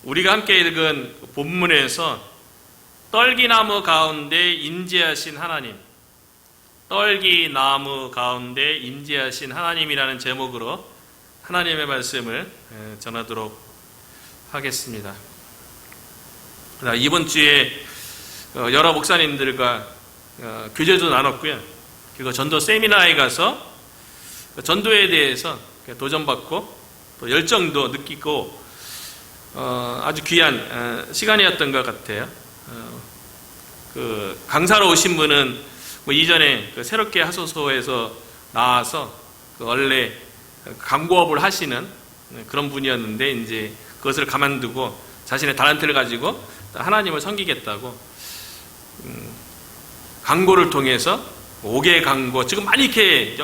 우리가 함께 읽은 본문에서 떨기나무 가운데 임재하신 하나님, 떨기나무 가운데 임재하신 하나님이라는 제목으로 하나님의 말씀을 전하도록 하겠습니다. 이번 주에 여러 목사님들과 교제도 나눴고요. 그리고 전도 세미나에 가서 전도에 대해서 도전받고 또 열정도 느끼고 아주 귀한 시간이었던 것 같아요. 그 강사로 오신 분은 이전에 새롭게 하소서에서 나와서 원래 강구업을 하시는 그런 분이었는데 이제 그것을 가만두고 자신의 달란트를 가지고 하나님을 섬기겠다고 강고를 통해서 5개 강고, 지금 많이 이렇게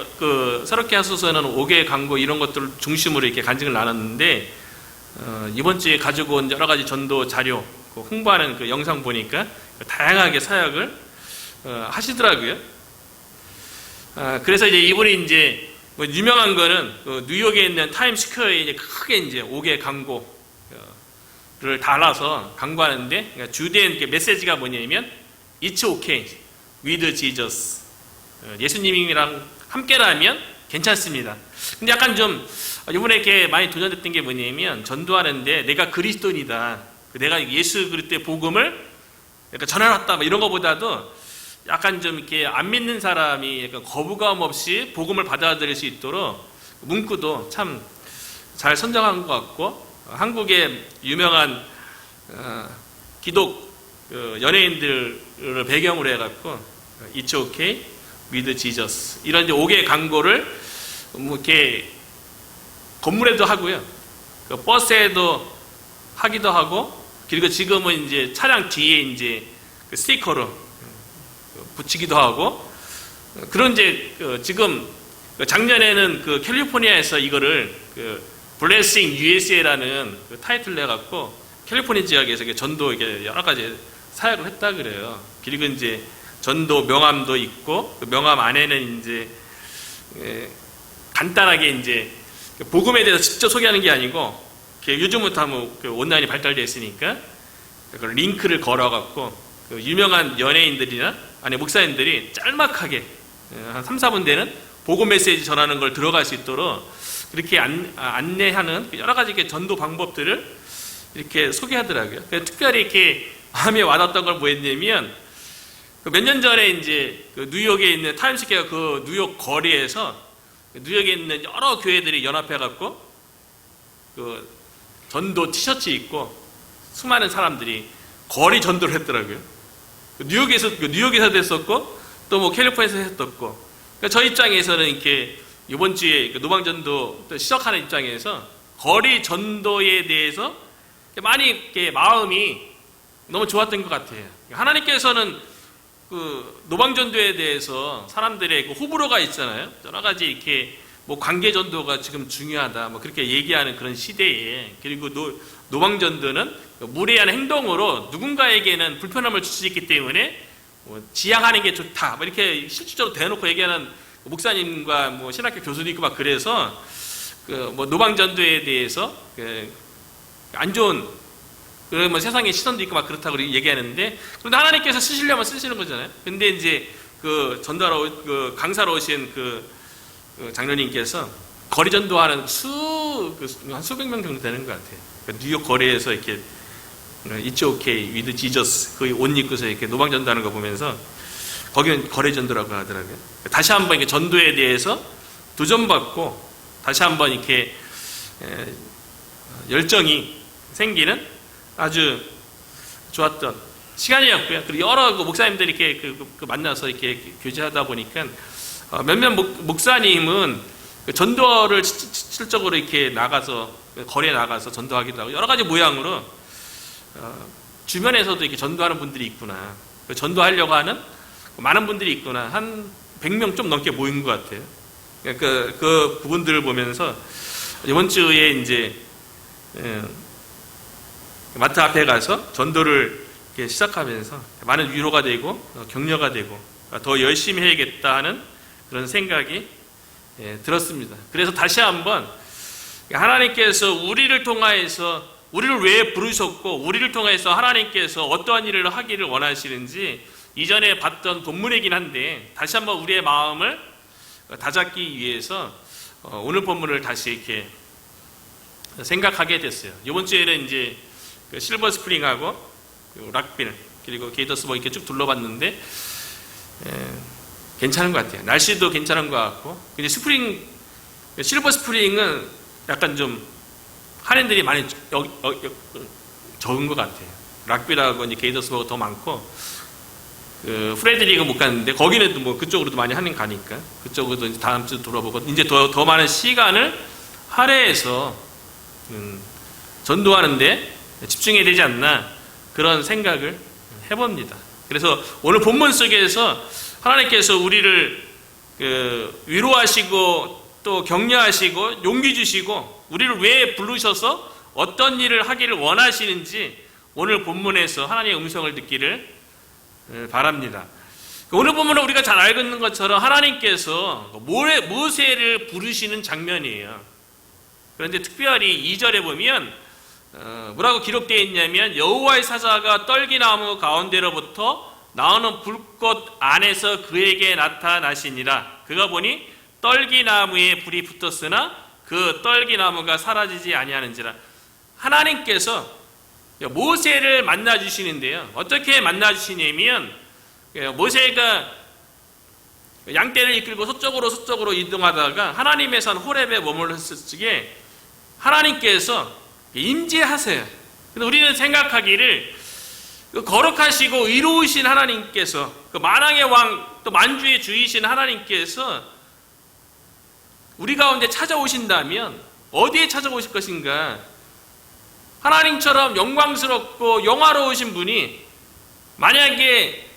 새롭게 하소서는 5개 강고 이런 것들을 중심으로 이렇게 간증을 나눴는데 이번 주에 가지고 온 여러 가지 전도 자료, 홍보하는 그 영상 보니까 다양하게 사역을 하시더라고요. 그래서 이제 이분이 이제 유명한 거는 뉴욕에 있는 타임스퀘어에 이제 크게 이제 5개 강고를 달아서 강구하는데, 그러니까 주된 메시지가 뭐냐면 It's okay with Jesus. 예수님이랑 함께라면 괜찮습니다. 근데 약간 좀 이번에 이렇게 많이 도전했던 게 뭐냐면, 전도하는데 내가 그리스도인이다, 내가 예수 그리스도의 복음을 약간 전해놨다, 이런 것보다도 약간 좀 이렇게 안 믿는 사람이 약간 거부감 없이 복음을 받아들일 수 있도록 문구도 참 잘 선정한 것 같고, 한국의 유명한 기독 연예인들을 배경으로 해갖고 It's okay with Jesus 이런 이제 5개의 강고를 이렇게 건물에도 하고요, 버스에도 하기도 하고, 그리고 지금은 이제 차량 뒤에 이제 스티커로 붙이기도 하고, 그런 이제 지금 작년에는 캘리포니아에서 이거를 Blessing USA라는 타이틀을 내갖고 캘리포니아 지역에서 전도 여러 가지 사역을 했다 그래요. 그리고 이제 전도 명함도 있고, 그 명함 안에는 이제 간단하게 이제 복음에 대해서 직접 소개하는 게 아니고, 요즘부터 하면 온라인이 발달되어 있으니까 링크를 걸어갖고 유명한 연예인들이나 아니 목사님들이 짤막하게 한 3, 4분 되는 복음 메시지 전하는 걸 들어갈 수 있도록 그렇게 안내하는 여러 가지 전도 방법들을 이렇게 소개하더라고요. 특별히 이렇게 마음에 와닿았던 걸 뭐였냐면, 몇 년 전에 이제 뉴욕에 있는 타임스퀘어 뉴욕 거리에서 뉴욕에 있는 여러 교회들이 연합해갖고 전도 티셔츠 입고 수많은 사람들이 거리 전도를 했더라고요. 뉴욕에서도 했었고, 또 캘리포니아에서 했었고, 그러니까 저 입장에서는 이렇게 이번 주에 노방전도 시작하는 입장에서 거리 전도에 대해서 많이 이렇게 마음이 너무 좋았던 것 같아요. 하나님께서는 노방전도에 대해서 사람들의 호불호가 있잖아요. 여러 가지 이렇게 관계전도가 지금 중요하다, 그렇게 얘기하는 그런 시대에, 그리고 노방전도는 무례한 행동으로 누군가에게는 불편함을 줄 수 있기 때문에 지양하는 게 좋다, 이렇게 실질적으로 대놓고 얘기하는 목사님과 신학교 교수도 있고 그래서 노방전도에 대해서 안 좋은 세상의 시선도 있고 그렇다고 그렇다고 그런데 하나님께서 쓰시려면 쓰시는 거잖아요. 근데 이제 전도하러 강사로 오신 장로님께서 거리 전도하는 한 수백 명 정도 되는 것 같아요. 뉴욕 거리에서 이렇게 It's okay with Jesus 그 옷 입고서 이렇게 노방 전도하는 거 보면서, 거기는 거리 전도라고 하더라고요. 다시 한번 이렇게 전도에 대해서 도전받고 다시 한번 이렇게 열정이 생기는 아주 좋았던 시간이었고요. 그리고 여러 목사님들이 이렇게 만나서 이렇게 교제하다 보니까 몇몇 목사님은 전도를 실질적으로 이렇게 나가서 거리에 나가서 전도하기도 하고 여러 가지 모양으로 주변에서도 이렇게 전도하는 분들이 있구나, 전도하려고 하는 많은 분들이 있구나, 한 100명 좀 넘게 모인 것 같아요. 그 부분들을 보면서 이번 주에 이제 마트 앞에 가서 전도를 이렇게 시작하면서 많은 위로가 되고 격려가 되고 더 열심히 해야겠다 하는 그런 생각이 들었습니다. 그래서 다시 한번 하나님께서 우리를 통하여서 우리를 왜 부르셨고 우리를 통해서 하나님께서 어떠한 일을 하기를 원하시는지 이전에 봤던 본문이긴 한데 다시 한번 우리의 마음을 다잡기 위해서 오늘 본문을 다시 이렇게 생각하게 됐어요. 이번 주에는 이제 그 실버 스프링하고 락빌 그리고 게이더스버그 이렇게 쭉 둘러봤는데 괜찮은 것 같아요. 날씨도 괜찮은 것 같고 근데 실버 스프링은 약간 좀 한인들이 많이 적은 것 같아요. 락빌하고 이제 게이더스버그 더 많고 그 프레드리그 못 갔는데 거기는 뭐 그쪽으로도 많이 한인 가니까 그쪽으로도 이제 다음 주 돌아보고 이제 더 많은 시간을 할애해서 전도하는데 집중해야 되지 않나 그런 생각을 해봅니다. 그래서 오늘 본문 속에서 하나님께서 우리를 위로하시고 또 격려하시고 용기 주시고 우리를 왜 부르셔서 어떤 일을 하기를 원하시는지 오늘 본문에서 하나님의 음성을 듣기를 바랍니다. 오늘 본문은 우리가 잘 알고 있는 것처럼 하나님께서 모세를 부르시는 장면이에요. 그런데 특별히 2절에 보면 뭐라고 기록되어 있냐면 여호와의 사자가 떨기나무 가운데로부터 나오는 불꽃 안에서 그에게 나타나시니라. 그가 보니 떨기나무에 불이 붙었으나 그 떨기나무가 사라지지 아니하는지라. 하나님께서 모세를 만나 주시는데요. 어떻게 만나 주시냐면 모세가 양떼를 이끌고 서쪽으로 이동하다가 하나님의 산 호렙에 머물렀을 적에 하나님께서 임재하세요. 근데 우리는 생각하기를 거룩하시고 의로우신 하나님께서 그 만왕의 왕 또 만주의 주이신 하나님께서 우리 가운데 찾아오신다면 어디에 찾아오실 것인가? 하나님처럼 영광스럽고 영화로우신 분이 만약에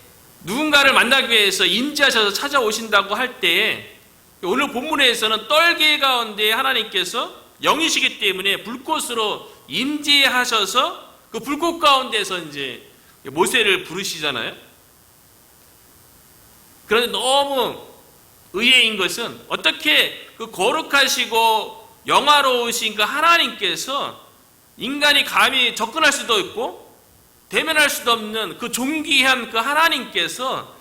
누군가를 만나기 위해서 임재하셔서 찾아오신다고 할 때 오늘 본문에서는 떨기 가운데 하나님께서 영이시기 때문에 불꽃으로 임재하셔서 그 불꽃 가운데서 이제 모세를 부르시잖아요. 그런데 너무 의외인 것은 어떻게 그 거룩하시고 영화로우신 그 하나님께서 인간이 감히 접근할 수도 있고 대면할 수도 없는 그 존귀한 그 하나님께서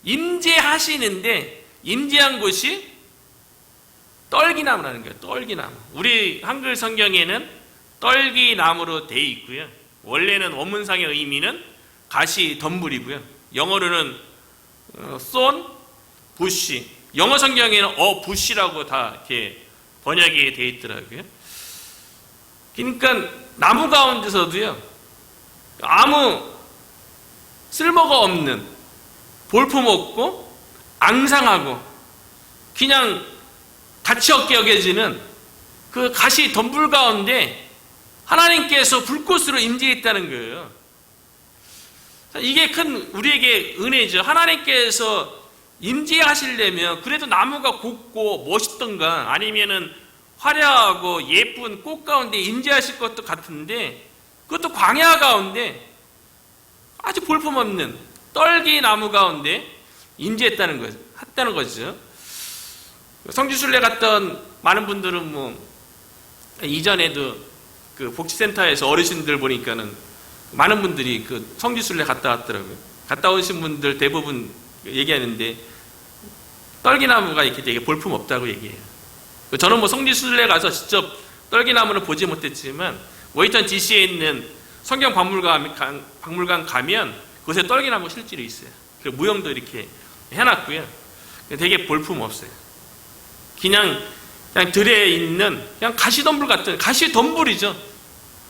임재하시는데 임재한 곳이 떨기나무라는 거예요. 떨기나무. 우리 한글 성경에는 떨기나무로 되어 있고요. 원래는 원문상의 의미는 가시덤불이고요. 영어로는 쏜 부시. 영어 성경에는 부시라고 다 이렇게 번역이 되어 있더라고요. 그러니까 나무 가운데서도요. 아무 쓸모가 없는 볼품없고 앙상하고 그냥 가치 없게 여겨지는 그 가시 덤불 가운데 하나님께서 불꽃으로 임재했다는 거예요. 이게 큰 우리에게 은혜죠. 하나님께서 임재하시려면 그래도 나무가 곱고 멋있던가 아니면은 화려하고 예쁜 꽃 가운데 임재하실 것도 같은데 그것도 광야 가운데 아주 볼품없는 떨기나무 가운데 임재했다는 거죠. 성지순례 갔던 많은 분들은 뭐 이전에도 그 복지센터에서 어르신들 보니까는 많은 분들이 그 성지순례 갔다 왔더라고요. 갔다 오신 분들 대부분 얘기하는데 떨기나무가 이렇게 되게 볼품 없다고 얘기해요. 저는 뭐 성지순례 가서 직접 떨기나무는 보지 못했지만 워싱턴 DC에 있는 성경 박물관 가면 그곳에 떨기나무 실제로 있어요. 그 무용도 이렇게 해놨고요. 되게 볼품 없어요. 그냥 들에 있는 그냥 가시덤불 같은 가시덤불이죠.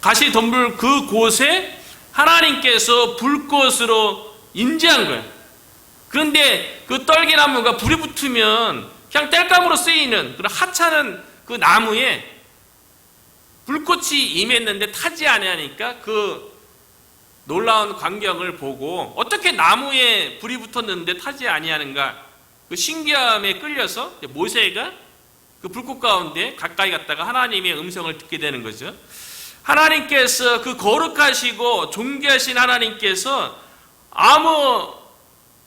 가시덤불 그 곳에 하나님께서 불꽃으로 임재한 거예요. 그런데 그 떨기나무가 불이 붙으면 그냥 땔감으로 쓰이는 그런 하찮은 그 나무에 불꽃이 임했는데 타지 아니하니까 그 놀라운 광경을 보고 어떻게 나무에 불이 붙었는데 타지 아니하는가 그 신기함에 끌려서 모세가 그 불꽃 가운데 가까이 갔다가 하나님의 음성을 듣게 되는 거죠. 하나님께서 그 거룩하시고 존귀하신 하나님께서 아무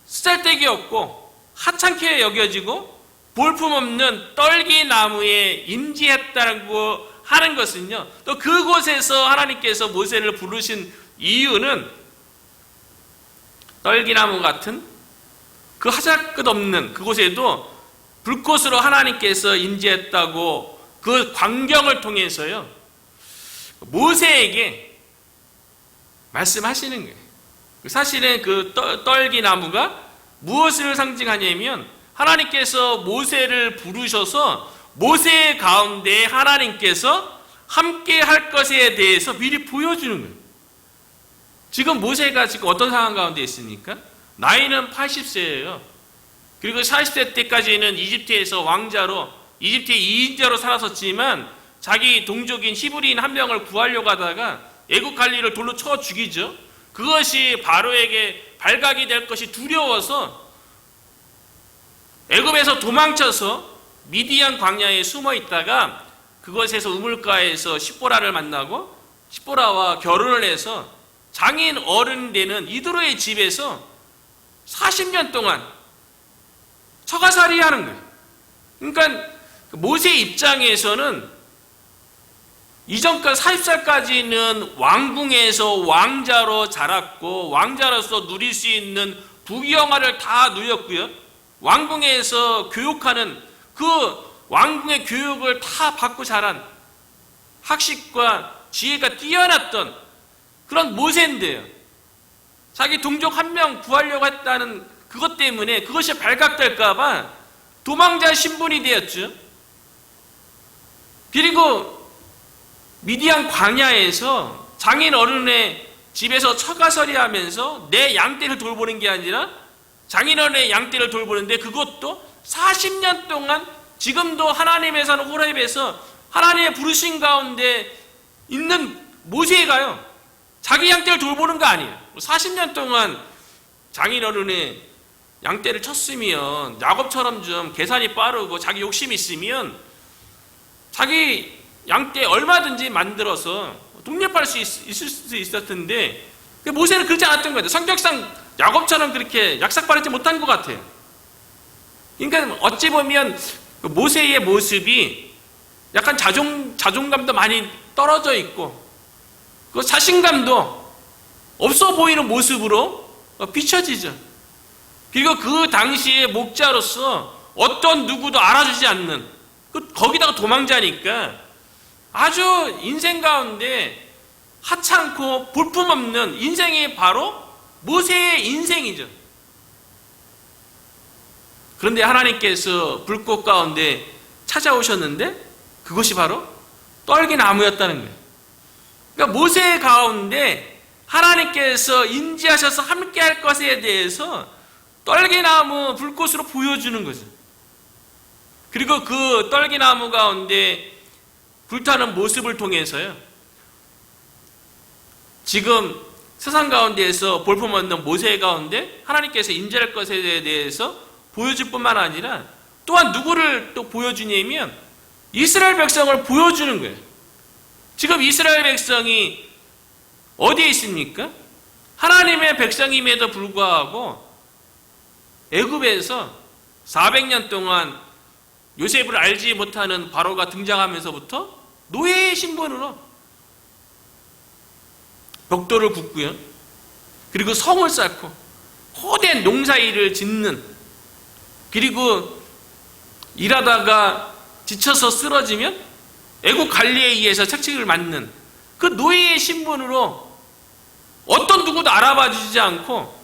쓰잘데기 없고 하찮게 여겨지고 볼품없는 떨기나무에 임재했다고 하는 것은요, 또 그곳에서 하나님께서 모세를 부르신 이유는 떨기나무 같은 그 하잘것없는 그곳에도 불꽃으로 하나님께서 임재했다고 그 광경을 통해서요, 모세에게 말씀하시는 거예요. 사실은 그 떨기나무가 무엇을 상징하냐면 하나님께서 모세를 부르셔서 모세 가운데 하나님께서 함께 할 것에 대해서 미리 보여주는 거예요. 지금 모세가 지금 어떤 상황 가운데 있습니까? 나이는 80세예요. 그리고 40세 때까지는 이집트에서 왕자로, 이집트의 2인자로 살았었지만 자기 동족인 히브리인 한 명을 구하려고 하다가 애국 관리를 돌로 쳐 죽이죠. 그것이 바로에게 발각이 될 것이 두려워서 애굽에서 도망쳐서 미디안 광야에 숨어 있다가 그것에서 우물가에서 십보라를 만나고 십보라와 결혼을 해서 장인 어른 되는 이드로의 집에서 40년 동안 처가살이 하는 거예요. 그러니까 모세 입장에서는 이전까지 40살까지는 왕궁에서 왕자로 자랐고 왕자로서 누릴 수 있는 부귀영화를 다 누렸고요. 왕궁에서 교육하는 그 왕궁의 교육을 다 받고 자란 학식과 지혜가 뛰어났던 그런 모세인데요. 자기 동족 한 명 구하려고 했다는 그것 때문에 그것이 발각될까봐 도망자 신분이 되었죠. 그리고 미디안 광야에서 장인 어른의 집에서 처가설이 하면서 내 양떼를 돌보는 게 아니라 장인어른의 양떼를 돌보는데 그것도 40년 동안 지금도 하나님의 산 호렙에서 하나님의 부르신 가운데 있는 모세가요, 자기 양떼를 돌보는 거 아니에요. 40년 동안 장인어른의 양떼를 쳤으면 야곱처럼 좀 계산이 빠르고 자기 욕심이 있으면 자기 양떼 얼마든지 만들어서 독립할 수 있을 수 있었을 텐데 모세는 그러지 않았던 거예요. 성격상 야곱처럼 그렇게 약삭 빠르지 못한 것 같아요. 그러니까 어찌 보면 모세의 모습이 약간 자존감도 많이 떨어져 있고 그 자신감도 없어 보이는 모습으로 비춰지죠. 그리고 그 당시의 목자로서 어떤 누구도 알아주지 않는 거기다가 도망자니까 아주 인생 가운데 하찮고 볼품없는 인생이 바로 모세의 인생이죠. 그런데 하나님께서 불꽃 가운데 찾아오셨는데 그것이 바로 떨기나무였다는 거예요. 그러니까 모세 가운데 하나님께서 인지하셔서 함께 할 것에 대해서 떨기나무 불꽃으로 보여주는 거죠. 그리고 그 떨기나무 가운데 불타는 모습을 통해서요, 지금 세상 가운데에서 볼품없는 모세 가운데 하나님께서 인재할 것에 대해서 보여줄 뿐만 아니라 또한 누구를 또 보여주냐면 이스라엘 백성을 보여주는 거예요. 지금 이스라엘 백성이 어디에 있습니까? 하나님의 백성임에도 불구하고 애굽에서 400년 동안 요셉을 알지 못하는 바로가 등장하면서부터 노예의 신분으로 벽돌을 굽고요, 그리고 성을 쌓고 거대한 농사일을 짓는, 그리고 일하다가 지쳐서 쓰러지면 애국 관리에 의해서 책책을 맞는 그 노예의 신분으로 어떤 누구도 알아봐 주지 않고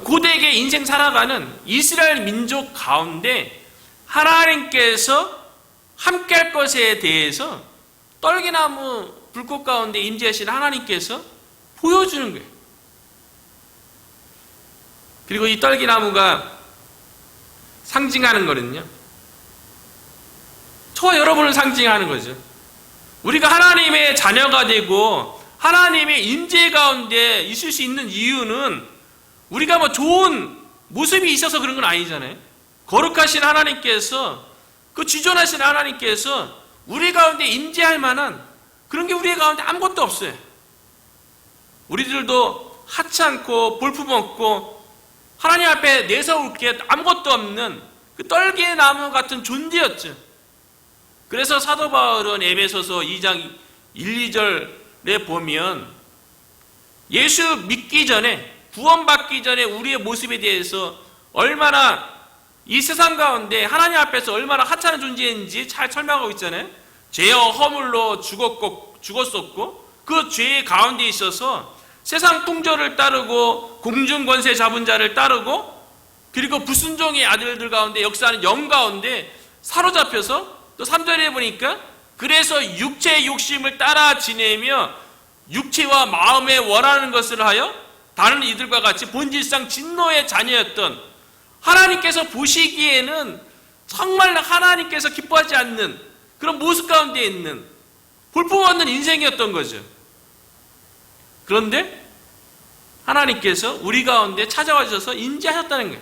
고되게 인생 살아가는 이스라엘 민족 가운데 하나님께서 함께할 것에 대해서 떨기나무 불꽃 가운데 임재하신 하나님께서 보여주는 거예요. 그리고 이 떨기나무가 상징하는 거는요, 저와 여러분을 상징하는 거죠. 우리가 하나님의 자녀가 되고 하나님의 임재 가운데 있을 수 있는 이유는 우리가 뭐 좋은 모습이 있어서 그런 건 아니잖아요. 거룩하신 하나님께서, 그 지존하신 하나님께서 우리 가운데 임재할 만한 그런 게 우리 가운데 아무것도 없어요. 우리들도 하찮고 볼품없고 하나님 앞에 내세울 게 아무것도 없는 그 떨기나무 같은 존재였죠. 그래서 사도 바울은 에베소서 2장 1, 2절에 보면 예수 믿기 전에, 구원받기 전에 우리의 모습에 대해서 얼마나 이 세상 가운데 하나님 앞에서 얼마나 하찮은 존재인지 잘 설명하고 있잖아요. 죄와 허물로 죽었었고 그 죄의 가운데 있어서 세상 풍조를 따르고 공중 권세 잡은 자를 따르고 그리고 불순종의 아들들 가운데 역사하는 영 가운데 사로잡혀서 또 3절에 보니까 그래서 육체의 욕심을 따라 지내며 육체와 마음에 원하는 것을 하여 다른 이들과 같이 본질상 진노의 자녀였던, 하나님께서 보시기에는 정말 하나님께서 기뻐하지 않는 그런 모습 가운데 있는 볼품없는 인생이었던 거죠. 그런데 하나님께서 우리 가운데 찾아와 주셔서 인지하셨다는 거예요.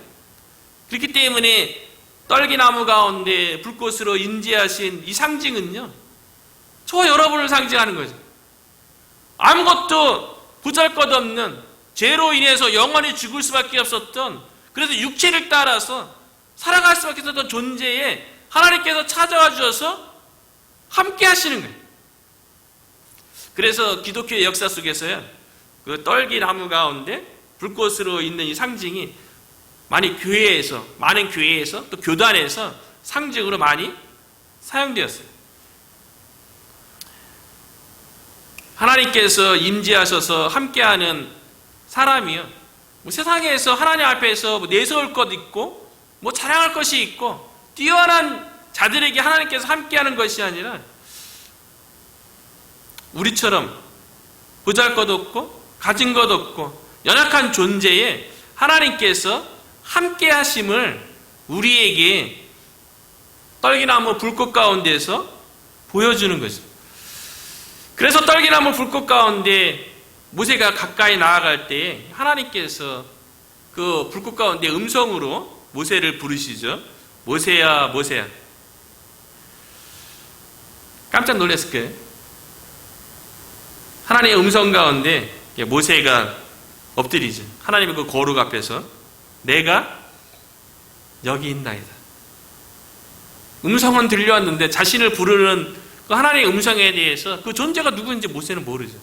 그렇기 때문에 떨기나무 가운데 불꽃으로 인지하신 이 상징은요, 저와 여러분을 상징하는 거죠. 아무것도 보잘것없는 죄로 인해서 영원히 죽을 수밖에 없었던, 그래서 육체를 따라서 살아갈 수밖에 없었던 존재에 하나님께서 찾아와 주셔서 함께 하시는 거예요. 그래서 기독교의 역사 속에서요, 그 떨기나무 가운데 불꽃으로 있는 이 상징이 많은 교회에서 또 교단에서 상징으로 많이 사용되었어요. 하나님께서 임재하셔서 함께하는 사람이요, 세상에서 하나님 앞에서 내세울 것 있고 자랑할 것이 있고 뛰어난 자들에게 하나님께서 함께하는 것이 아니라 우리처럼 보잘것없고 가진 것 없고 연약한 존재에 하나님께서 함께 하심을 우리에게 떨기나무 불꽃 가운데서 보여주는 거죠. 그래서 떨기나무 불꽃 가운데 모세가 가까이 나아갈 때 하나님께서 그 불꽃 가운데 음성으로 모세를 부르시죠. 모세야, 모세야. 깜짝 놀랐을 거예요. 하나님의 음성 가운데 모세가 엎드리죠. 하나님의 그 거룩 앞에서 내가 여기 있나이다. 음성은 들려왔는데 자신을 부르는 그 하나님의 음성에 대해서 그 존재가 누구인지 모세는 모르죠.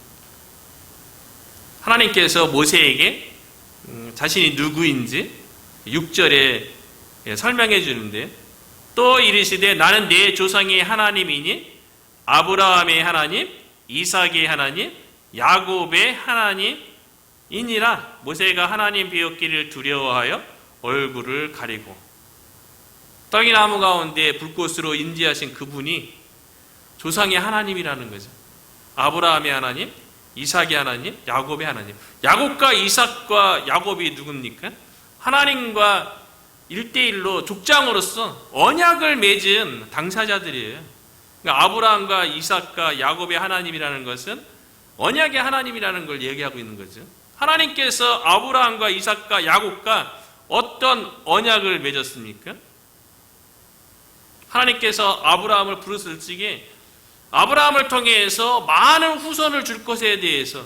하나님께서 모세에게 자신이 누구인지 6절에 설명해 주는데, 또 이르시되 나는 내 조상의 하나님이니 아브라함의 하나님, 이삭의 하나님, 야곱의 하나님이니라. 모세가 하나님 배웠기를 두려워하여 얼굴을 가리고. 떨기나무 가운데 불꽃으로 인지하신 그분이 조상의 하나님이라는 거죠. 아브라함의 하나님, 이삭의 하나님, 야곱의 하나님. 야곱과 이삭과 야곱이 누굽니까? 하나님과 1대1로 족장으로서 언약을 맺은 당사자들이에요. 그러니까 아브라함과 이삭과 야곱의 하나님이라는 것은 언약의 하나님이라는 걸 얘기하고 있는 거죠. 하나님께서 아브라함과 이삭과 야곱과 어떤 언약을 맺었습니까? 하나님께서 아브라함을 부르실 적에 아브라함을 통해서 많은 후손을 줄 것에 대해서,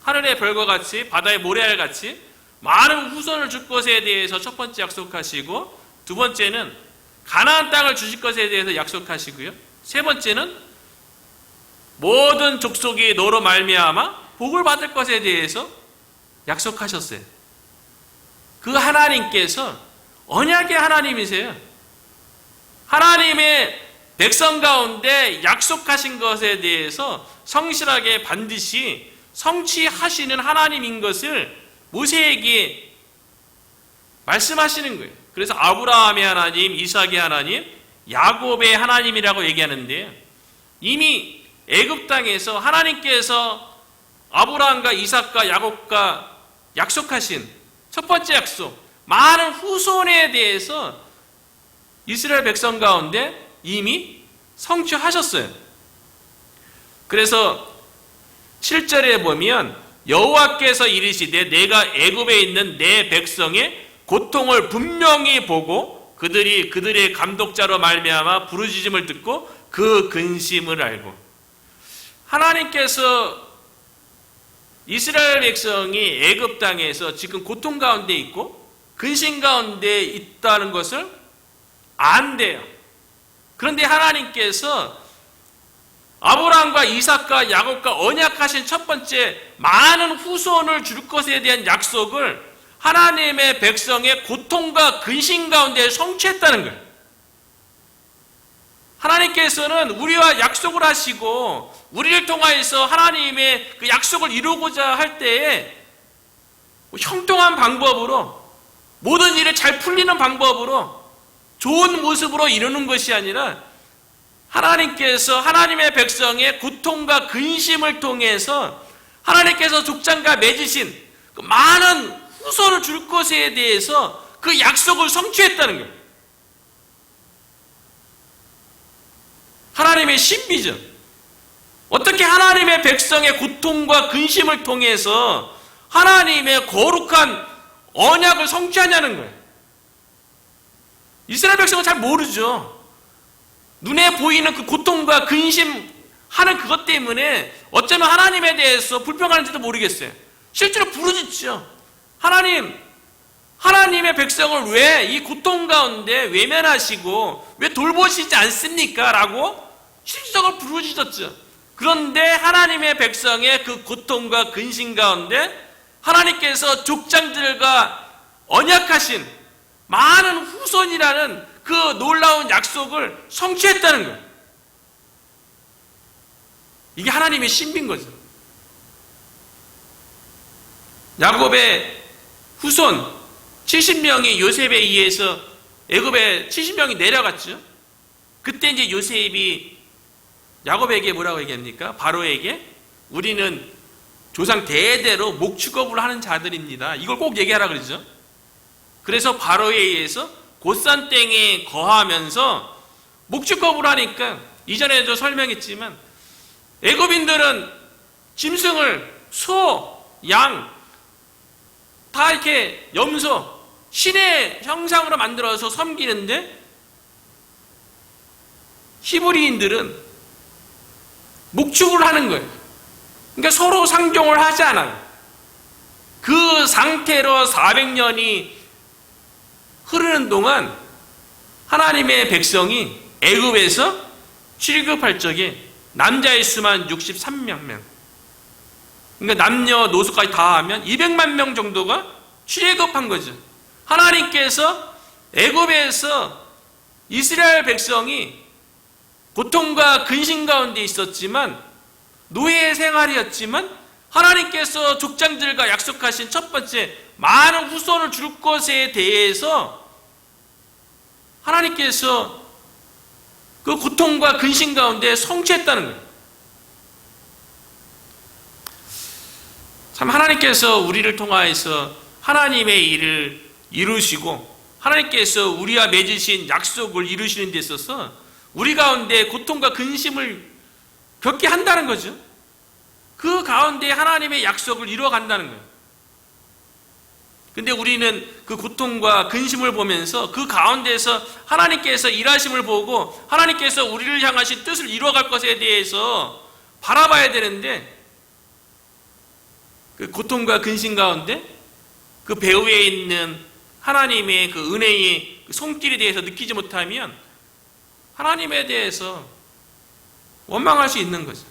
하늘의 별과 같이 바다의 모래알 같이 많은 후손을 줄 것에 대해서 첫 번째 약속하시고, 두 번째는 가나안 땅을 주실 것에 대해서 약속하시고요, 세 번째는 모든 족속이 너로 말미암아 복을 받을 것에 대해서 약속하셨어요. 그 하나님께서 언약의 하나님이세요. 하나님의 백성 가운데 약속하신 것에 대해서 성실하게 반드시 성취하시는 하나님인 것을 모세에게 말씀하시는 거예요. 그래서 아브라함의 하나님, 이삭의 하나님, 야곱의 하나님이라고 얘기하는데요, 이미 애굽 땅에서 하나님께서 아브라함과 이삭과 야곱과 약속하신 첫 번째 약속, 많은 후손에 대해서 이스라엘 백성 가운데 이미 성취하셨어요. 그래서 7절에 보면 여호와께서 이르시되 내가 애굽에 있는 내 백성의 고통을 분명히 보고 그들이 그들의 감독자로 말미암아 부르짖음을 듣고 그 근심을 알고. 하나님께서 이스라엘 백성이 애굽 땅에서 지금 고통 가운데 있고 근심 가운데 있다는 것을 안대요. 그런데 하나님께서 아브라함과 이삭과 야곱과 언약하신 첫 번째 많은 후손을 줄 것에 대한 약속을 하나님의 백성의 고통과 근심 가운데 성취했다는 거예요. 하나님께서는 우리와 약속을 하시고 우리를 통하여서 하나님의 그 약속을 이루고자 할 때에 형통한 방법으로, 모든 일을 잘 풀리는 방법으로, 좋은 모습으로 이루는 것이 아니라 하나님께서 하나님의 백성의 고통과 근심을 통해서 하나님께서 족장과 맺으신 그 많은 후손을 줄 것에 대해서 그 약속을 성취했다는 거예요. 하나님의 신비죠. 어떻게 하나님의 백성의 고통과 근심을 통해서 하나님의 거룩한 언약을 성취하냐는 거예요. 이스라엘 백성은 잘 모르죠. 눈에 보이는 그 고통과 근심하는 그것 때문에 어쩌면 하나님에 대해서 불평하는지도 모르겠어요. 실제로 부르짖죠. 하나님의 백성을 왜 이 고통 가운데 외면하시고 왜 돌보시지 않습니까? 라고 실적으로 부르짖었죠. 그런데 하나님의 백성의 그 고통과 근심 가운데 하나님께서 족장들과 언약하신 많은 후손이라는 그 놀라운 약속을 성취했다는 거예요. 이게 하나님의 신비인 거죠. 야곱의 후손 70명이 요셉에 의해서 애굽에 70명이 내려갔죠. 그때 이제 요셉이 야곱에게 뭐라고 얘기합니까? 바로에게 우리는 조상 대대로 목축업을 하는 자들입니다. 이걸 꼭 얘기하라 그러죠. 그래서 바로에 의해서 고산 땅에 거하면서 목축업을 하니까 이전에도 설명했지만 애굽인들은 짐승을 소, 양 다 이렇게 염소, 신의 형상으로 만들어서 섬기는데 히브리인들은 목축을 하는 거예요. 그러니까 서로 상종을 하지 않아요. 그 상태로 400년이 흐르는 동안 하나님의 백성이 애굽에서 출애굽할 적에 남자의 수만 63명, 그러니까 남녀노소까지 다 하면 200만 명 정도가 출애굽한 거죠. 하나님께서 애굽에서 이스라엘 백성이 고통과 근심 가운데 있었지만 노예 생활이었지만 하나님께서 족장들과 약속하신 첫 번째 많은 후손을 줄 것에 대해서 하나님께서 그 고통과 근심 가운데 성취했다는 거예요. 참 하나님께서 우리를 통하여서 하나님의 일을 이루시고 하나님께서 우리와 맺으신 약속을 이루시는 데 있어서 우리 가운데 고통과 근심을 겪게 한다는 거죠. 그 가운데 하나님의 약속을 이루어간다는 거예요. 근데 우리는 그 고통과 근심을 보면서 그 가운데서 하나님께서 일하심을 보고 하나님께서 우리를 향하신 뜻을 이루어갈 것에 대해서 바라봐야 되는데 그 고통과 근심 가운데 그 배후에 있는 하나님의 그 은혜의 그 손길에 대해서 느끼지 못하면 하나님에 대해서 원망할 수 있는 거죠.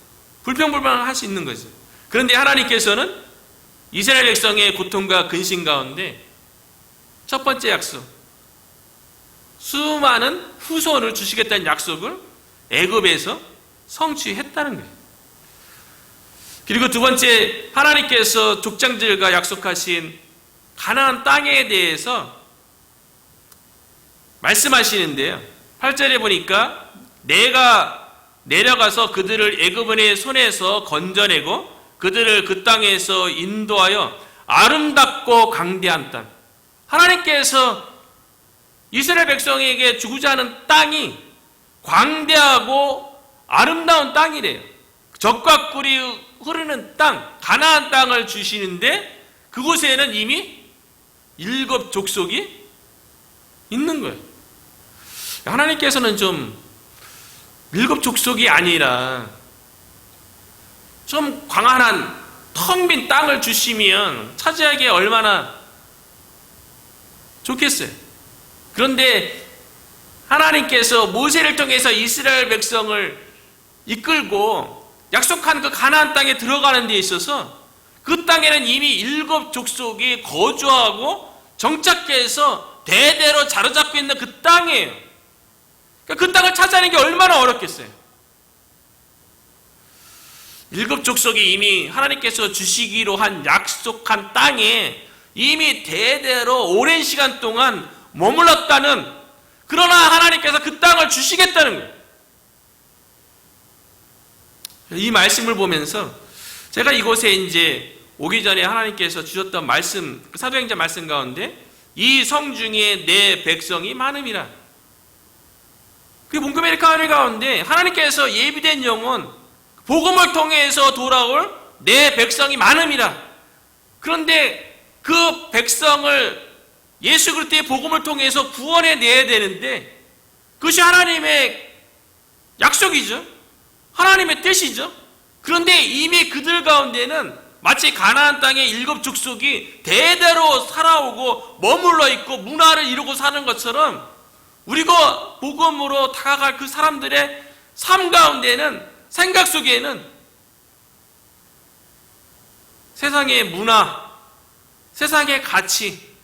불평불만할 수 있는 거죠. 그런데 하나님께서는 이스라엘 백성의 고통과 근심 가운데 첫 번째 약속, 수많은 후손을 주시겠다는 약속을 애굽에서 성취했다는 거예요. 그리고 두 번째, 하나님께서 족장들과 약속하신 가나안 땅에 대해서 말씀하시는데요. 8절에 보니까 내가 내려가서 그들을 애굽인의 손에서 건져내고 그들을 그 땅에서 인도하여 아름답고 광대한 땅. 하나님께서 이스라엘 백성에게 주고자 하는 땅이 광대하고 아름다운 땅이래요. 젖과 꿀이 흐르는 땅, 가나안 땅을 주시는데 그곳에는 이미 7 족속이 있는 거예요. 하나님께서는 좀 7 족속이 아니라 좀 광활한 텅 빈 땅을 주시면 차지하기에 얼마나 좋겠어요. 그런데 하나님께서 모세를 통해서 이스라엘 백성을 이끌고 약속한 그 가나안 땅에 들어가는 데 있어서 그 땅에는 이미 7 족속이 거주하고 정착해서 대대로 자로잡고 있는 그 땅이에요. 그러니까 그 땅을 차지하는 게 얼마나 어렵겠어요. 7 족속이 이미 하나님께서 주시기로 한 약속한 땅에 이미 대대로 오랜 시간 동안 머물렀다는, 그러나 하나님께서 그 땅을 주시겠다는 거예요. 이 말씀을 보면서 제가 이곳에 이제 오기 전에 하나님께서 주셨던 말씀, 사도행전 말씀 가운데 이 성 중에 내 백성이 많음이라. 그 문구메리 카드 가운데 하나님께서 예비된 영혼, 복음을 통해서 돌아올 내 백성이 많음이라. 그런데 그 백성을 예수 그리스도의 복음을 통해서 구원해 내야 되는데 그것이 하나님의 약속이죠. 하나님의 뜻이죠. 그런데 이미 그들 가운데는 마치 가나안 땅의 7 족속이 대대로 살아오고 머물러 있고 문화를 이루고 사는 것처럼 우리가 복음으로 다가갈 그 사람들의 삶 가운데는, 생각 속에는 세상의 문화, 세상의 가치,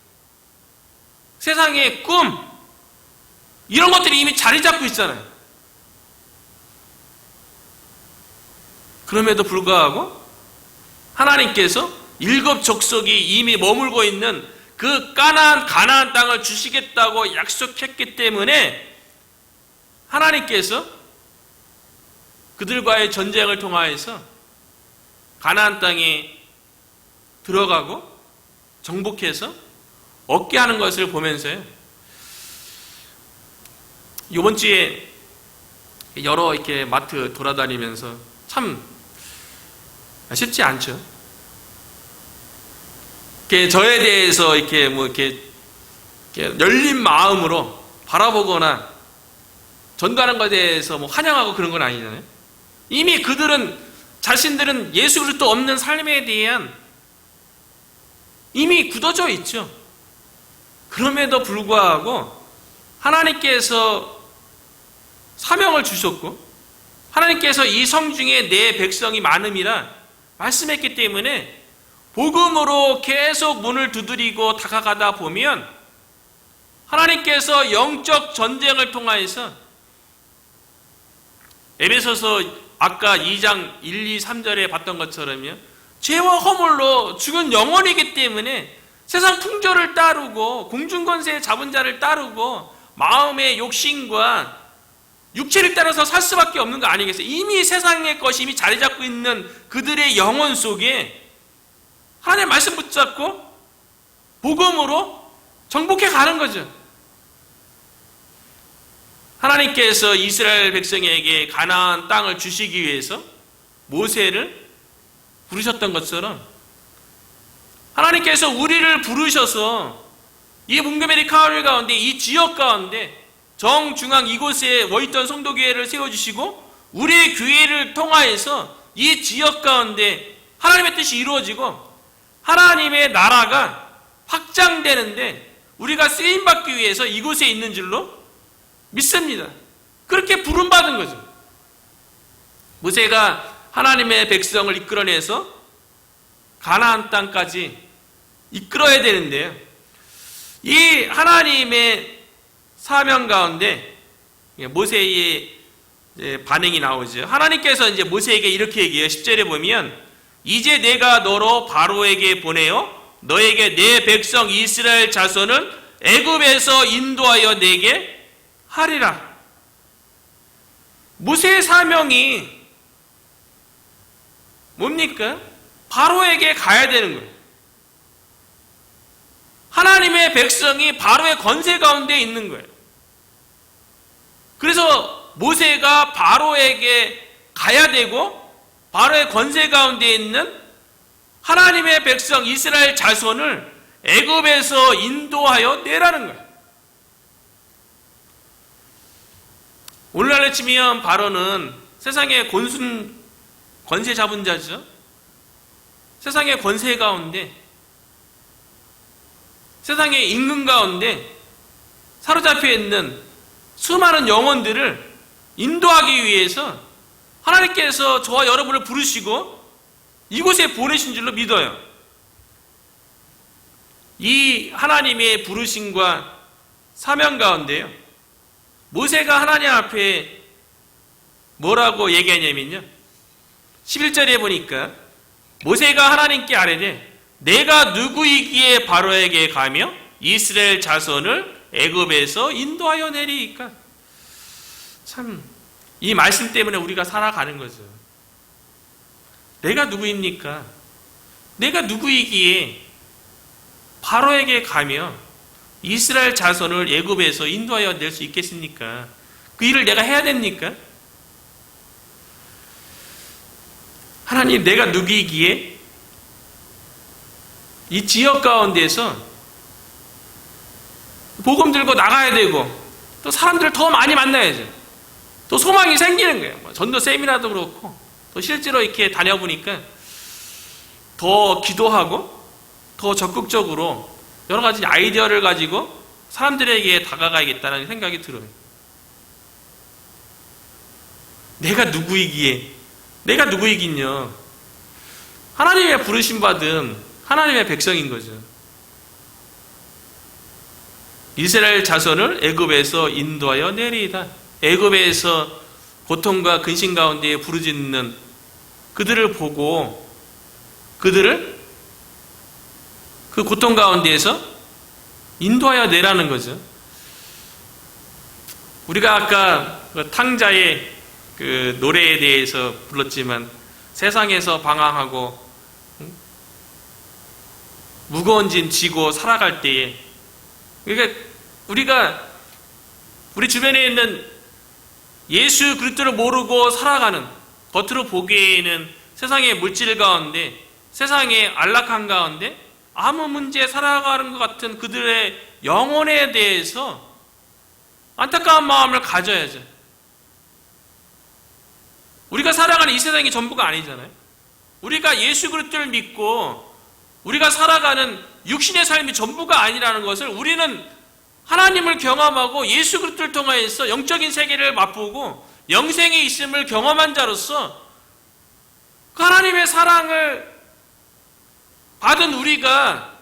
세상의 꿈, 이런 것들이 이미 자리 잡고 있잖아요. 그럼에도 불구하고 하나님께서 7 족속이 이미 머물고 있는 그 가나안 땅을 주시겠다고 약속했기 때문에 하나님께서 그들과의 전쟁을 통하여서 가나안 땅에 들어가고 정복해서 얻게 하는 것을 보면서요, 이번 주에 여러 이렇게 마트 돌아다니면서 참 쉽지 않죠. 저에 대해서 이렇게 열린 마음으로 바라보거나 전가하는 것에 대해서 환영하고 그런 건 아니잖아요. 이미 자신들은 예수 그리스도 없는 삶에 대한 이미 굳어져 있죠. 그럼에도 불구하고 하나님께서 사명을 주셨고 하나님께서 이 성 중에 내 백성이 많음이라 말씀했기 때문에 복음으로 계속 문을 두드리고 다가가다 보면 하나님께서 영적 전쟁을 통하여서 에베소서 아까 2장 1, 2, 3절에 봤던 것처럼요, 죄와 허물로 죽은 영혼이기 때문에 세상 풍조를 따르고 공중권세의 잡은 자를 따르고 마음의 욕심과 육체를 따라서 살 수밖에 없는 거 아니겠어요? 이미 세상의 것이 이미 자리 잡고 있는 그들의 영혼 속에 하나님의 말씀 붙잡고 복음으로 정복해 가는 거죠. 하나님께서 이스라엘 백성에게 가나안 땅을 주시기 위해서 모세를 부르셨던 것처럼 하나님께서 우리를 부르셔서 이 몽고메리 카운티 가운데, 이 지역 가운데 정중앙 이곳에 워이턴 성도교회를 세워주시고 우리의 교회를 통하여서 이 지역 가운데 하나님의 뜻이 이루어지고 하나님의 나라가 확장되는데 우리가 쓰임받기 위해서 이곳에 있는 줄로 믿습니다. 그렇게 부름받은 거죠. 모세가 하나님의 백성을 이끌어내서 가나안 땅까지 이끌어야 되는데요, 이 하나님의 사명 가운데 모세의 반응이 나오죠. 하나님께서 이제 모세에게 이렇게 얘기해요. 10절에 보면 이제 내가 너로 바로에게 보내어 너에게 내 백성 이스라엘 자손을 애굽에서 인도하여 내게 하리라. 모세의 사명이 뭡니까? 바로에게 가야 되는 거예요. 하나님의 백성이 바로의 권세 가운데 있는 거예요. 그래서 모세가 바로에게 가야 되고 바로의 권세 가운데 있는 하나님의 백성 이스라엘 자손을 애굽에서 인도하여 내라는 거예요. 오늘날로 치면 바로는 세상의 권세 잡은 자죠. 세상의 권세 가운데, 세상의 임금 가운데 사로잡혀 있는 수많은 영혼들을 인도하기 위해서 하나님께서 저와 여러분을 부르시고 이곳에 보내신 줄로 믿어요. 이 하나님의 부르심과 사명 가운데요, 모세가 하나님 앞에 뭐라고 얘기하냐면요, 11절에 보니까 모세가 하나님께 아뢰되 내가 누구이기에 바로에게 가며 이스라엘 자손을 애굽에서 인도하여 내리이까. 참, 이 말씀 때문에 우리가 살아가는 거죠. 내가 누구입니까? 내가 누구이기에 바로에게 가며 이스라엘 자손을 애굽에서 인도하여 낼 수 있겠습니까? 그 일을 내가 해야 됩니까? 하나님, 내가 누구이기에 이 지역 가운데서 복음 들고 나가야 되고 또 사람들을 더 많이 만나야죠. 또 소망이 생기는 거예요. 전도 세미나도 그렇고 또 실제로 이렇게 다녀보니까 더 기도하고 더 적극적으로 여러 가지 아이디어를 가지고 사람들에게 다가가야겠다는 생각이 들어요. 내가 누구이긴요. 하나님의 부르심 받은 하나님의 백성인 거죠. 이스라엘 자손을 애굽에서 인도하여 내리이다. 애굽에서 고통과 근심 가운데 부르짖는 그들을 보고 그들을 그 고통 가운데에서 인도하여 내라는 거죠. 우리가 아까 탕자의 그 노래에 대해서 불렀지만, 세상에서 방황하고 무거운 짐 지고 살아갈 때에, 그러니까 우리 주변에 있는 예수 그리스도를 모르고 살아가는, 겉으로 보기에는 세상의 물질 가운데, 세상의 안락한 가운데 아무 문제 살아가는 것 같은 그들의 영혼에 대해서 안타까운 마음을 가져야죠. 우리가 살아가는 이 세상이 전부가 아니잖아요. 우리가 예수 그리스도를 믿고 우리가 살아가는 육신의 삶이 전부가 아니라는 것을 우리는 하나님을 경험하고 예수 그리스도를 통하여서 영적인 세계를 맛보고 영생에 있음을 경험한 자로서 그 하나님의 사랑을 받은 우리가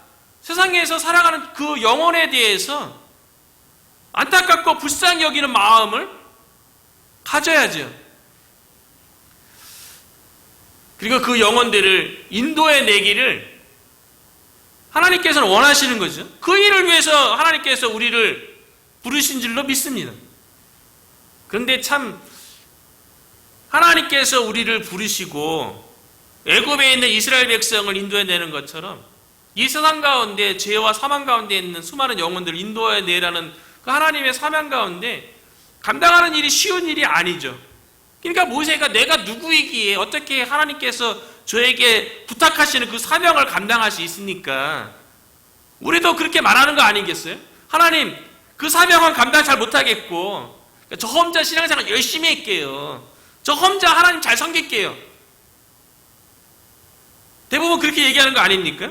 세상에서 살아가는 그 영혼에 대해서 안타깝고 불쌍히 여기는 마음을 가져야죠. 그리고 그 영혼들을 인도해 내기를 하나님께서는 원하시는 거죠. 그 일을 위해서 하나님께서 우리를 부르신 줄로 믿습니다. 그런데 참 하나님께서 우리를 부르시고 애굽에 있는 이스라엘 백성을 인도해 내는 것처럼 이 세상 가운데 죄와 사망 가운데 있는 수많은 영혼들을 인도해 내라는 그 하나님의 사명 가운데 감당하는 일이 쉬운 일이 아니죠. 그러니까 모세가 내가 누구이기에 어떻게 하나님께서 저에게 부탁하시는 그 사명을 감당할 수 있습니까? 우리도 그렇게 말하는 거 아니겠어요? 하나님, 그 사명은 감당 잘 못하겠고 저 혼자 신앙생활 열심히 할게요. 저 혼자 하나님 잘 섬길게요. 대부분 그렇게 얘기하는 거 아닙니까?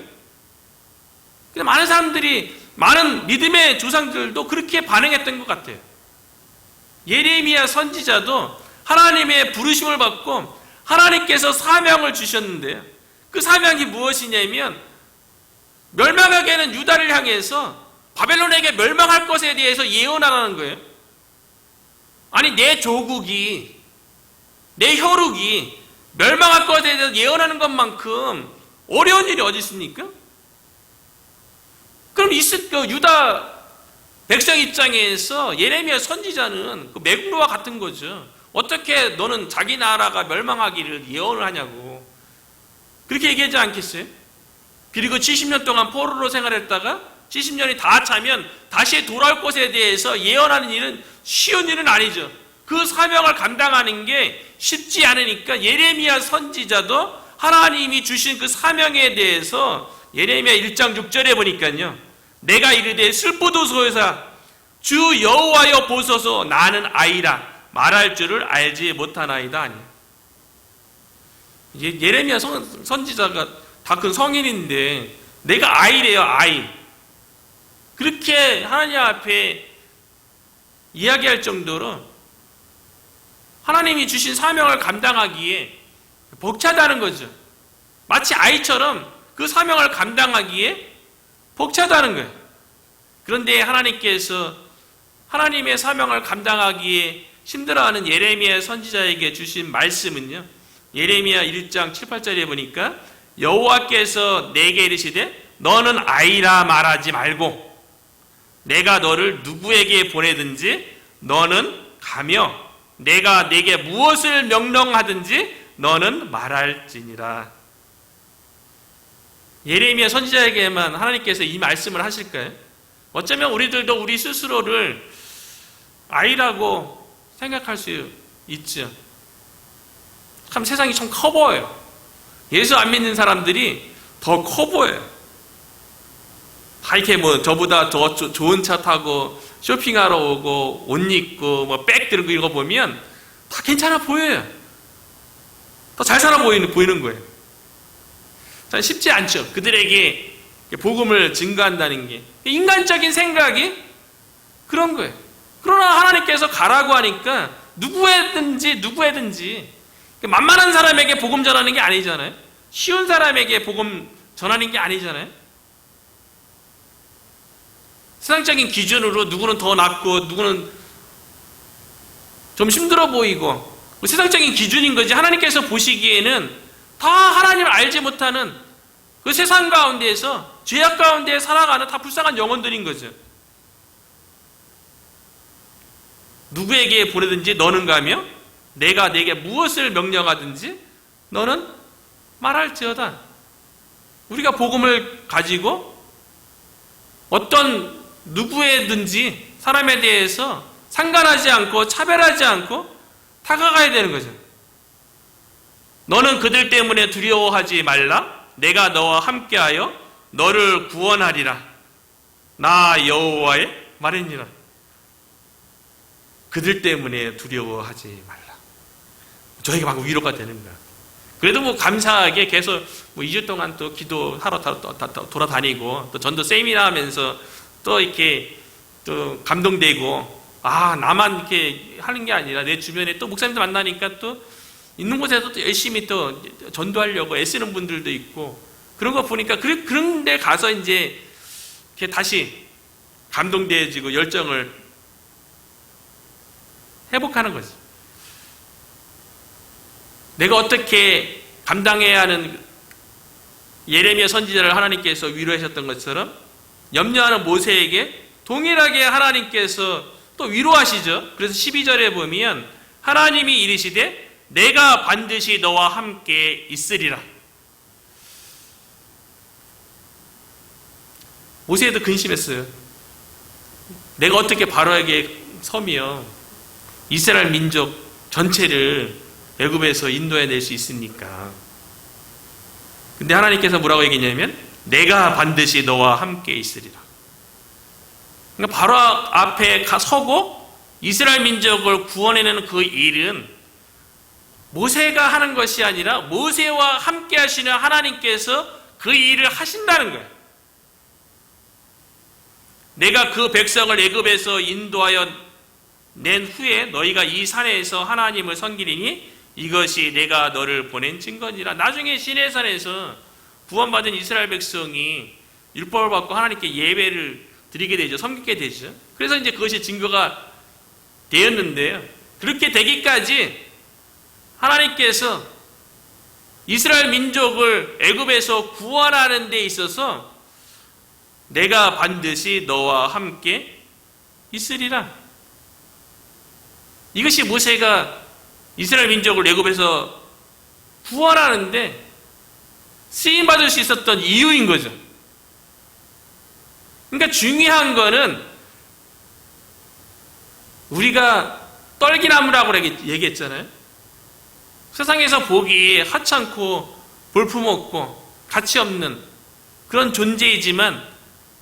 근데 많은 사람들이, 많은 믿음의 조상들도 그렇게 반응했던 것 같아요. 예레미야 선지자도 하나님의 부르심을 받고 하나님께서 사명을 주셨는데요. 그 사명이 무엇이냐면 멸망하게는 유다를 향해서 바벨론에게 멸망할 것에 대해서 예언하라는 거예요. 아니, 내 조국이, 내 혈육이 멸망할 것에 대해서 예언하는 것만큼 어려운 일이 어디 있습니까? 그럼 유다 백성 입장에서 예레미야 선지자는 그 매국노와 같은 거죠. 어떻게 너는 자기 나라가 멸망하기를 예언을 하냐고 그렇게 얘기하지 않겠어요? 그리고 70년 동안 포로로 생활했다가 70년이 다 차면 다시 돌아올 것에 대해서 예언하는 일은 쉬운 일은 아니죠. 그 사명을 감당하는 게 쉽지 않으니까 예레미야 선지자도 하나님이 주신 그 사명에 대해서 예레미야 1장 6절에 보니까요, 내가 이르되 슬프도소이사 주 여호와여 보소서 나는 아이라 말할 줄을 알지 못하나이다 아니. 예레미야 선지자가 다 큰 성인인데 내가 아이래요, 아이. 그렇게 하나님 앞에 이야기할 정도로 하나님이 주신 사명을 감당하기에 벅차다는 거죠. 마치 아이처럼 그 사명을 감당하기에 벅차다는 거예요. 그런데 하나님께서 하나님의 사명을 감당하기에 힘들어하는 예레미야 선지자에게 주신 말씀은요, 예레미야 1장 7, 8절에 보니까 여호와께서 내게 이르시되 너는 아이라 말하지 말고 내가 너를 누구에게 보내든지 너는 가며 내가 내게 무엇을 명령하든지 너는 말할지니라. 예레미야 선지자에게만 하나님께서 이 말씀을 하실까요? 어쩌면 우리들도 우리 스스로를 아이라고 생각할 수 있죠. 참 세상이 참 커 보여요. 예수 안 믿는 사람들이 더 커 보여요. 다 이렇게 뭐 저보다 더 좋은 차 타고 쇼핑하러 오고 옷 입고 뭐 백 들고 이런 거 보면 다 괜찮아 보여요. 더 잘 살아 보이는 거예요. 참 쉽지 않죠. 그들에게 복음을 증거한다는 게 인간적인 생각이 그런 거예요. 그러나 하나님께서 가라고 하니까 누구에든지 만만한 사람에게 복음 전하는 게 아니잖아요. 쉬운 사람에게 복음 전하는 게 아니잖아요. 세상적인 기준으로 누구는 더 낫고 누구는 좀 힘들어 보이고 세상적인 기준인 거지, 하나님께서 보시기에는 다 하나님을 알지 못하는 그 세상 가운데에서 죄악 가운데 살아가는 다 불쌍한 영혼들인 거죠. 누구에게 보내든지 너는 가며 내가 내게 무엇을 명령하든지 너는 말할지어다. 우리가 복음을 가지고 어떤 누구에든지 사람에 대해서 상관하지 않고 차별하지 않고 다가가야 되는 거죠. 너는 그들 때문에 두려워하지 말라. 내가 너와 함께하여 너를 구원하리라. 나 여호와의 말이니라. 그들 때문에 두려워하지 말라. 저에게 막 위로가 되는 거야. 그래도 뭐 감사하게 계속 뭐 2주 동안 또 기도하러 돌아다니고 또 전도 세미나 하면서 또 이렇게 또 감동되고, 아, 나만 이렇게 하는 게 아니라 내 주변에 또 목사님들 만나니까 또 있는 곳에서 또 열심히 또 전도하려고 애쓰는 분들도 있고, 그런 거 보니까 그런 데 가서 이제 이렇게 다시 감동되어지고 열정을 회복하는 거지. 내가 어떻게 감당해야 하는 예레미야 선지자를 하나님께서 위로하셨던 것처럼 염려하는 모세에게 동일하게 하나님께서 또 위로하시죠. 그래서 12절에 보면 하나님이 이르시되 내가 반드시 너와 함께 있으리라. 모세도 근심했어요. 내가 어떻게 바로에게 서며 이스라엘 민족 전체를 애굽에서 인도해낼 수 있습니까? 근데 하나님께서 뭐라고 얘기했냐면 내가 반드시 너와 함께 있으리라. 그러니까 바로 앞에 서고 이스라엘 민족을 구원해내는 그 일은 모세가 하는 것이 아니라 모세와 함께 하시는 하나님께서 그 일을 하신다는 거예요. 내가 그 백성을 애굽에서 인도하여 낸 후에 너희가 이 산에서 하나님을 섬기리니 이것이 내가 너를 보낸 증거니라. 나중에 시내산에서 구원받은 이스라엘 백성이 율법을 받고 하나님께 예배를 드리게 되죠. 섬기게 되죠. 그래서 이제 그것이 증거가 되었는데요. 그렇게 되기까지 하나님께서 이스라엘 민족을 애굽에서 구원하는 데 있어서 내가 반드시 너와 함께 있으리라. 이것이 모세가 이스라엘 민족을 애굽에서 구원하는데 쓰임받을 수 있었던 이유인 거죠. 그러니까 중요한 거는 우리가 떨기나무라고 얘기했잖아요. 세상에서 보기에 하찮고 볼품없고 가치 없는 그런 존재이지만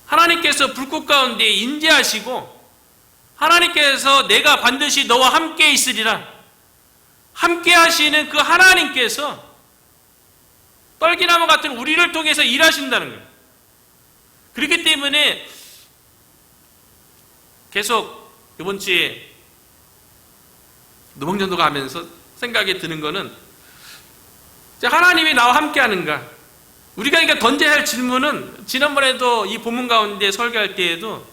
하나님께서 불꽃 가운데 인재하시고 하나님께서 내가 반드시 너와 함께 있으리라. 함께 하시는 그 하나님께서 떨기나무 같은 우리를 통해서 일하신다는 거예요. 그렇기 때문에 계속 이번 주에 노방전도가 하면서 생각이 드는 거는 하나님이 나와 함께 하는가? 우리가 그러니까 던져야 할 질문은 지난번에도 이 본문 가운데 설교할 때에도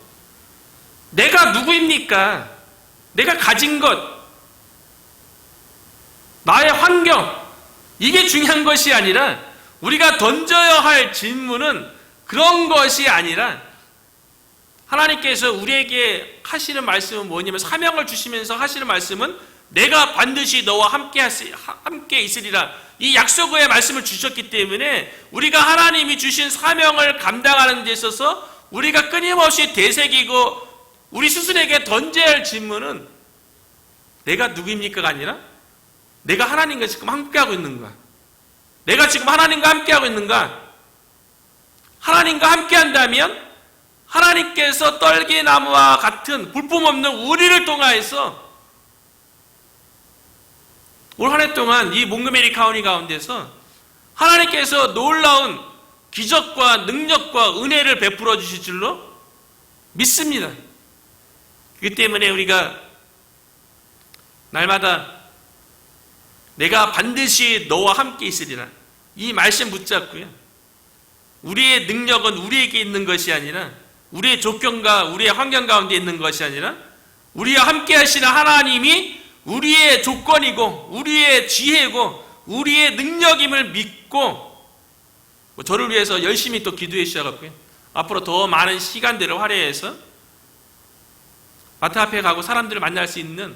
내가 누구입니까? 내가 가진 것, 나의 환경, 이게 중요한 것이 아니라 우리가 던져야 할 질문은 그런 것이 아니라 하나님께서 우리에게 하시는 말씀은 뭐냐면 사명을 주시면서 하시는 말씀은 내가 반드시 너와 함께 있으리라. 이 약속의 말씀을 주셨기 때문에 우리가 하나님이 주신 사명을 감당하는 데 있어서 우리가 끊임없이 되새기고 우리 스스로에게 던져야 할 질문은 내가 누구입니까가 아니라 내가 하나님과 지금 함께하고 있는가? 내가 지금 하나님과 함께하고 있는가? 하나님과 함께한다면 하나님께서 떨기나무와 같은 볼품없는 우리를 통하여서 올 한 해 동안 이 몽고메리 카운티 가운데서 하나님께서 놀라운 기적과 능력과 은혜를 베풀어 주실 줄로 믿습니다. 그렇기 때문에 우리가 날마다 내가 반드시 너와 함께 있으리라. 이 말씀 붙잡고요. 우리의 능력은 우리에게 있는 것이 아니라 우리의 조건과 우리의 환경 가운데 있는 것이 아니라 우리와 함께 하시는 하나님이 우리의 조건이고 우리의 지혜고 우리의 능력임을 믿고 저를 위해서 열심히 또 기도해 주셔서 앞으로 더 많은 시간들을 활용해서 마트 앞에 가고 사람들을 만날 수 있는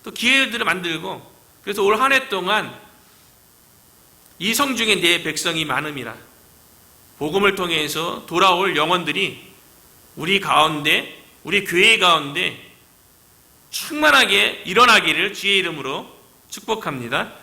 또 기회들을 만들고 그래서 올 한 해 동안 이 성중에 내 백성이 많음이라 복음을 통해서 돌아올 영혼들이 우리 가운데 우리 교회 가운데 충만하게 일어나기를 주의 이름으로 축복합니다.